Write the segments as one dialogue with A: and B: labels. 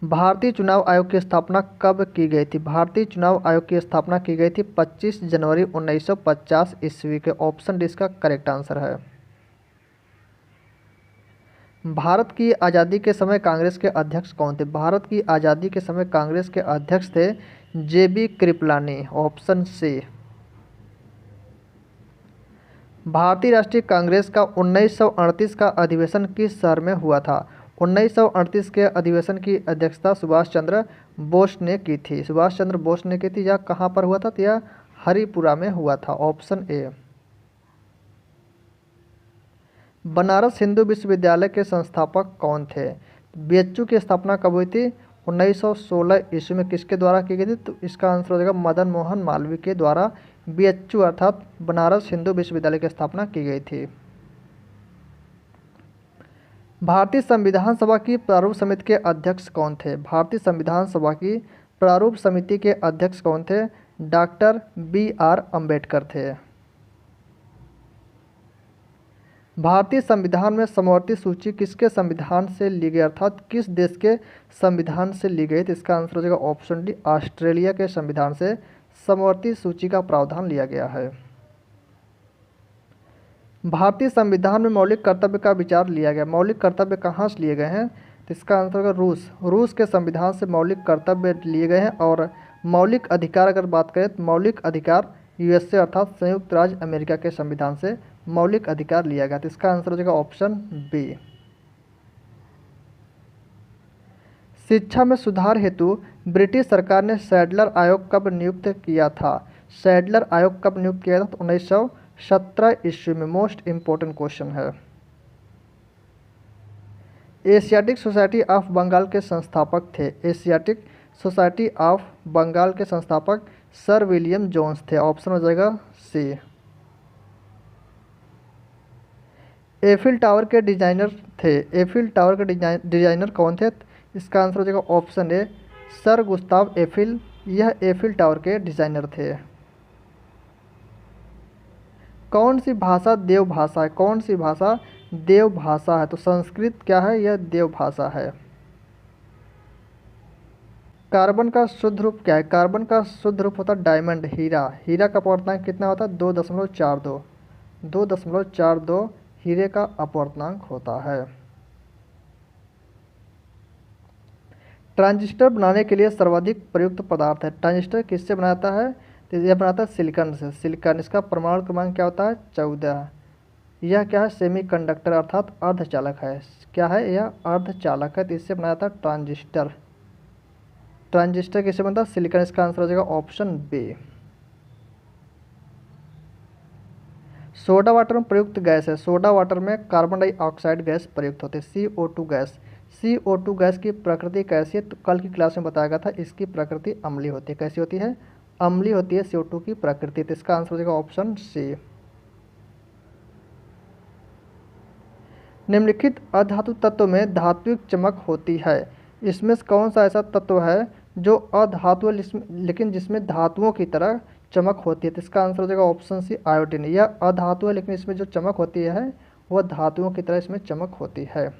A: भारतीय चुनाव आयोग की स्थापना कब की गई थी? भारतीय चुनाव आयोग की स्थापना की गई थी 25 जनवरी 1950 ईस्वी के। ऑप्शन डी इसका करेक्ट आंसर है। भारत की आज़ादी के समय कांग्रेस के अध्यक्ष कौन थे? भारत की आज़ादी के समय कांग्रेस के अध्यक्ष थे जेबी कृपलानी। Option C. भारतीय राष्ट्रीय कांग्रेस का 1938 का अधिवेशन किस शहर में हुआ था? 1938 के अधिवेशन की अध्यक्षता सुभाष चंद्र बोस ने की थी। सुभाष चंद्र बोस ने की थी। यह कहाँ पर हुआ था? तो यह हरिपुरा में हुआ था। Option A. बनारस हिंदू विश्वविद्यालय के संस्थापक कौन थे? बीएचयू की स्थापना कब हुई थी? 1916 ईस्वी में। किसके द्वारा की गई थी? तो इसका आंसर हो जाएगा मदन मोहन मालवीय के द्वारा बीएचयू अर्थात बनारस हिंदू विश्वविद्यालय की स्थापना की गई थी। भारतीय संविधान सभा की प्रारूप समिति के अध्यक्ष कौन थे? भारतीय संविधान सभा की प्रारूप समिति के अध्यक्ष कौन थे? डॉक्टर BR अम्बेडकर थे। भारतीय संविधान में समवर्ती सूची किसके संविधान से ली गई अर्थात किस देश के संविधान से ली गई? तो इसका आंसर हो जाएगा ऑप्शन डी। ऑस्ट्रेलिया के संविधान से समवर्ती सूची का प्रावधान लिया गया है। भारतीय संविधान में मौलिक कर्तव्य का विचार लिया गया। मौलिक कर्तव्य कहाँ से लिए गए हैं? तो इसका आंसर होगा रूस के संविधान से मौलिक कर्तव्य लिए गए हैं। और मौलिक अधिकार अगर बात करें तो मौलिक अधिकार USA अर्थात संयुक्त राज्य अमेरिका के संविधान से मौलिक अधिकार लिया गया। तो इसका आंसर हो जाएगा ऑप्शन बी। शिक्षा में सुधार हेतु ब्रिटिश सरकार ने सैडलर आयोग कब नियुक्त किया था? सैडलर आयोग कब नियुक्त किया था? तो 1917 ईस्वी में। मोस्ट इंपॉर्टेंट क्वेश्चन है। एशियाटिक सोसाइटी ऑफ बंगाल के संस्थापक थे। एशियाटिक सोसाइटी ऑफ बंगाल के संस्थापक सर विलियम जोन्स थे। ऑप्शन हो जाएगा सी। एफिल टावर के डिजाइनर थे। एफिल टावर के डिजाइनर कौन थे? इसका आंसर हो जाएगा option A sir Gustav Eiffel. यह एफिल टावर के डिजाइनर थे। कौन सी भाषा देव भाषा है? कौन सी भाषा देव भाषा है? तो संस्कृत क्या है? यह देव भाषा है। कार्बन का शुद्ध रूप क्या है? कार्बन का शुद्ध रूप होता है डायमंड, हीरा। हीरा का अपवर्तनांक कितना होता है? 2.42। 2.42 हीरे का अपवर्तनांक होता है। ट्रांजिस्टर बनाने के लिए सर्वाधिक प्रयुक्त पदार्थ है। ट्रांजिस्टर किससे बनाता है? तो यह बनाता है सिलिकॉन से। सिलिकॉन। इसका परमाणु क्रमांक क्या होता है? 14। यह क्या है? सेमीकंडक्टर अर्थात अर्धचालक है। क्या है? यह अर्धचालक है। तो इससे बनाया था ट्रांजिस्टर। ट्रांजिस्टर किससे बनता है? सिलिकॉन। इसका आंसर हो जाएगा ऑप्शन बी। सोडा वाटर में प्रयुक्त गैस है। सोडा वाटर में कार्बन डाइऑक्साइड गैस प्रयुक्त होती है। CO2 gas. CO2 गैस की प्रकृति कैसी है? तो कल की क्लास में बताया गया था। इसकी प्रकृति अम्लीय होती है। कैसी होती है? अम्लीय होती है CO2 की प्रकृति। तो इसका आंसर हो जाएगा ऑप्शन सी। निम्नलिखित अधातु तत्व में धात्विक चमक होती है। इसमें से कौन सा ऐसा तत्व है जो अधातु लेकिन जिसमें धातुओं की तरह चमक होती है? तो इसका आंसर हो जाएगा ऑप्शन सी आयोडीन। यह अधातु है लेकिन इसमें जो चमक होती है वह धातुओं की तरह इसमें चमक होती है।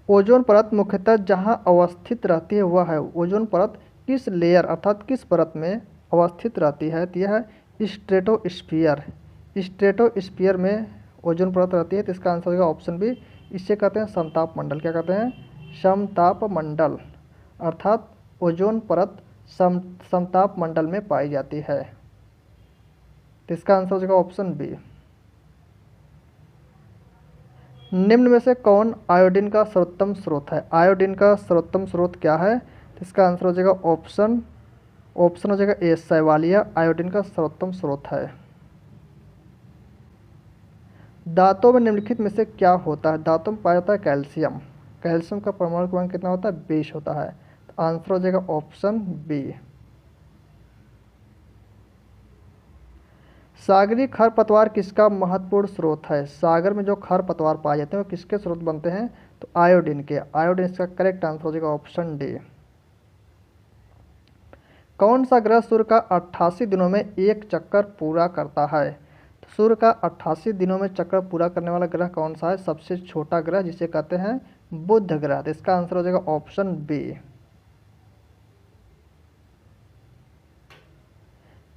A: ओजोन परत मुख्यतः जहां अवस्थित रहती है वह है। ओजोन परत किस लेयर अर्थात किस परत में अवस्थित रहती है? तो यह है स्ट्रेटोस्फीयर। स्ट्रेटोस्फीयर में ओजोन परत रहती है। तो इसका आंसर होगा ऑप्शन बी। इसे कहते हैं समताप मंडल। क्या कहते हैं? समताप मंडल अर्थात ओजोन परत समताप मंडल में पाई जाती है। तो इसका आंसर हो जाएगा ऑप्शन बी। निम्न में से कौन आयोडीन का सर्वोत्तम स्रोत है? आयोडीन का सर्वोत्तम स्रोत क्या है? तो इसका आंसर हो जाएगा ऑप्शन हो जाएगा ए शैवालिया आयोडीन का सर्वोत्तम स्रोत है। दांतों में निम्नलिखित में से क्या होता है? दांतों में पाया जाता है कैल्शियम। कैल्शियम का परमाणु क्रमांक कितना होता है? 20 होता है। तो आंसर हो जाएगा ऑप्शन बी। सागरीय खरपतवार किसका महत्वपूर्ण स्रोत है? सागर में जो खरपतवार पाए जाते हैं वो किसके स्रोत बनते हैं? तो आयोडीन के। आयोडीन इसका करेक्ट आंसर हो जाएगा ऑप्शन डी। कौन सा ग्रह सूर्य का 88 दिनों में एक चक्कर पूरा करता है? तो सूर्य का 88 दिनों में चक्कर पूरा करने वाला ग्रह कौन सा है? सबसे छोटा ग्रह जिसे कहते हैं बुध ग्रह। तो इसका आंसर हो जाएगा ऑप्शन बी।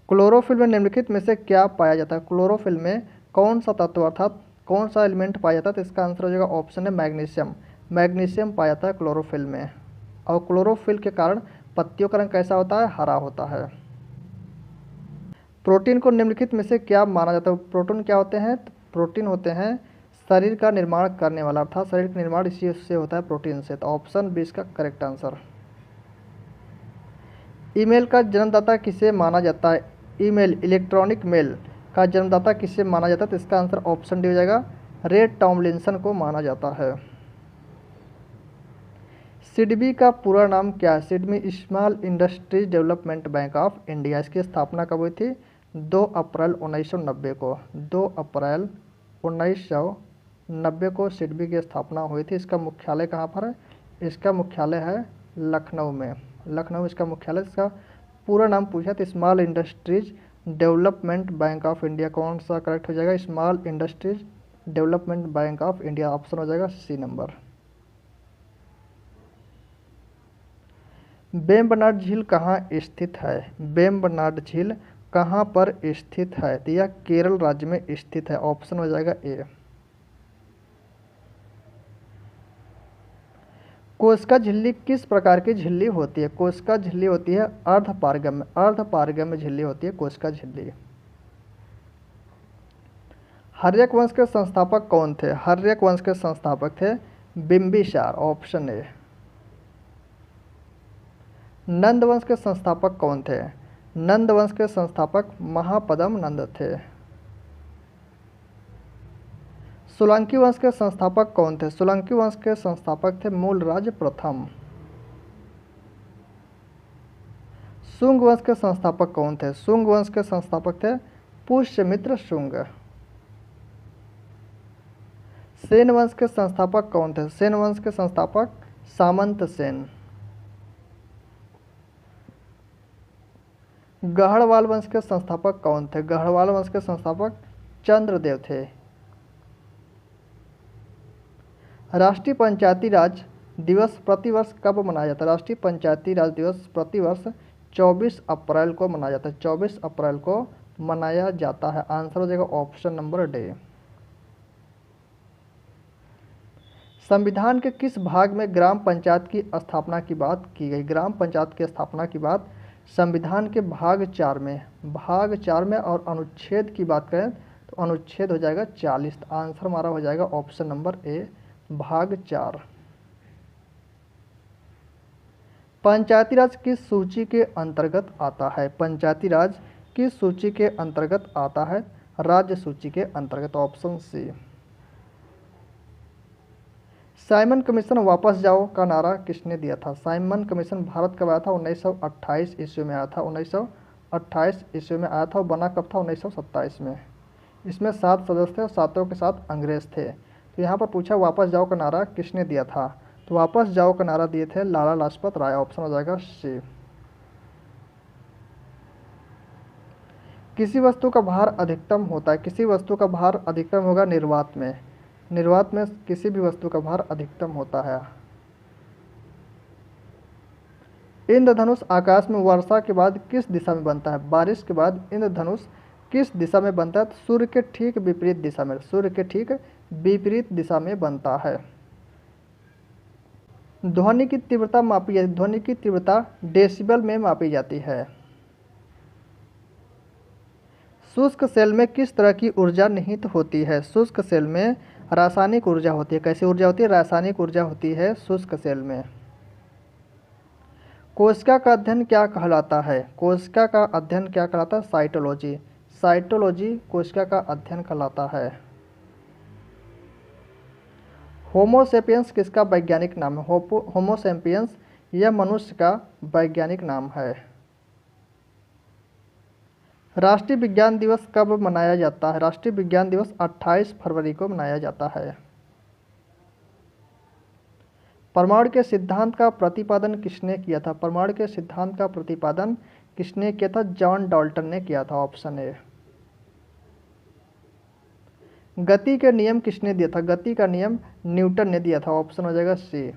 A: क्लोरोफिल में निम्नलिखित में से क्या पाया जाता है? क्लोरोफिल में कौन सा तत्व अर्थात कौन सा एलिमेंट पाया जाता है? तो इसका आंसर हो जाएगा ऑप्शन है मैग्नीशियम। मैग्नीशियम पाया जाता है क्लोरोफिल में। और क्लोरोफिल के कारण पत्तियों का रंग कैसा होता है? हरा होता है। प्रोटीन को निम्नलिखित में से क्या माना जाता है? प्रोटीन क्या होते हैं? तो प्रोटीन होते हैं शरीर का निर्माण करने वाला, अर्थात शरीर का निर्माण इसी से होता है, प्रोटीन से। तो ऑप्शन बी इसका करेक्ट आंसर। ईमेल का जन्मदाता किसे माना जाता है? ईमेल, इलेक्ट्रॉनिक मेल का जन्मदाता किसे माना जाता है? तो इसका आंसर ऑप्शन डी हो जाएगा, रे टॉमलिंसन को माना जाता है। सिडबी का पूरा नाम क्या है? SIDBI small industries development bank of India. इसकी स्थापना कब हुई थी? 2 अप्रैल 1990 को। 2 अप्रैल 1990 को सिडबी की स्थापना हुई थी। इसका मुख्यालय कहाँ पर है? इसका मुख्यालय है लखनऊ में। लखनऊ इसका मुख्यालय। इसका पूरा नाम पूछा तो small industries development bank of India. कौन सा करेक्ट हो जाएगा? Small industries development bank of India. Option हो जाएगा सी नंबर। वेम्बनाड झील कहाँ स्थित है? वेम्बनाड झील कहाँ पर स्थित है? तो यह केरल राज्य में स्थित है। ऑप्शन हो जाएगा ए। कोस्का झिल्ली किस प्रकार की झिल्ली होती है? कोस्का झिल्ली होती है अर्धपारगम्य। अर्धपारगम्य झिल्ली होती है कोस्का झिल्ली। हर्यक वंश के संस्थापक कौन थे? हर्यक वंश के संस्थापक थे बिंबिसार। Option A. नंद वंश के संस्थापक कौन थे? नंद वंश के संस्थापक महापद्म नंद थे। सोलंकी वंश के संस्थापक कौन थे? सोलंकी वंश के संस्थापक थे मूलराज प्रथम। शुंग वंश के संस्थापक कौन थे? शुंग वंश के संस्थापक थे पुष्यमित्र शुंग। सेन वंश के संस्थापक कौन थे? सेन वंश के संस्थापक सामंत सेन। गढ़वाल वंश के संस्थापक कौन थे? गढ़वाल वंश के संस्थापक चंद्रदेव थे। राष्ट्रीय पंचायती राज दिवस प्रतिवर्ष कब मनाया जाता है? राष्ट्रीय पंचायती राज दिवस प्रतिवर्ष 24 अप्रैल को मनाया जाता है। 24 अप्रैल को मनाया जाता है। आंसर हो जाएगा ऑप्शन नंबर डी। संविधान के किस भाग में ग्राम पंचायत की स्थापना की बात की गई? ग्राम पंचायत की स्थापना की बात संविधान के भाग 4 में, भाग 4 में। और अनुच्छेद की बात करें तो अनुच्छेद हो जाएगा 40। आंसर हमारा हो जाएगा ऑप्शन नंबर ए, भाग 4। पंचायती राज किस सूची के अंतर्गत आता है? पंचायती राज किस सूची के अंतर्गत आता है? राज्य सूची के अंतर्गत। Option C. साइमन कमीशन वापस जाओ का नारा किसने दिया था? साइमन कमीशन भारत कब आया था? 1928 ईस्वी में आया था। 1928 ईस्वी में आया था। और बना कब था? 1927 में। इसमें 7 सदस्य थे और 7 के साथ अंग्रेज थे। तो यहाँ पर पूछा वापस जाओ का नारा किसने दिया था? तो वापस जाओ का नारा दिए थे लाला लाजपत राय। ऑप्शन हो जाएगा सी। किसी वस्तु का भार अधिकतम होता है, किसी वस्तु का भार अधिकतम होगा निर्वात में। निर्वात में किसी भी वस्तु का भार अधिकतम होता है। इंद्रधनुष आकाश में वर्षा के बाद किस दिशा में बनता है? बारिश के बाद इंद्रधनुष किस दिशा में बनता है? तो सूर्य के ठीक विपरीत दिशा में। सूर्य के ठीक विपरीत दिशा में बनता है। ध्वनि की तीव्रता मापी जाती है। ध्वनि की तीव्रता डेसिबल में मापी जाती है। शुष्क सेल में किस तरह की ऊर्जा निहित होती है? शुष्क सेल में रासायनिक ऊर्जा होती है। कैसी ऊर्जा होती है? रासायनिक ऊर्जा होती है शुष्क सेल में। कोशिका का अध्ययन क्या कहलाता है? कोशिका का अध्ययन क्या कहलाता है? साइटोलॉजी। साइटोलॉजी कोशिका का अध्ययन कहलाता है। होमो सेपियंस किसका वैज्ञानिक नाम है? होमो सेपियंस यह मनुष्य का वैज्ञानिक नाम है। राष्ट्रीय विज्ञान दिवस कब मनाया जाता है? राष्ट्रीय विज्ञान दिवस 28 फरवरी को मनाया जाता है। परमाणु के सिद्धांत का प्रतिपादन किसने किया था? परमाणु के सिद्धांत का प्रतिपादन किसने किया था? जॉन डाल्टन ने किया था। Option A. गति के नियम किसने दिया था? गति का नियम न्यूटन ने दिया था। ऑप्शन हो जाएगा सी।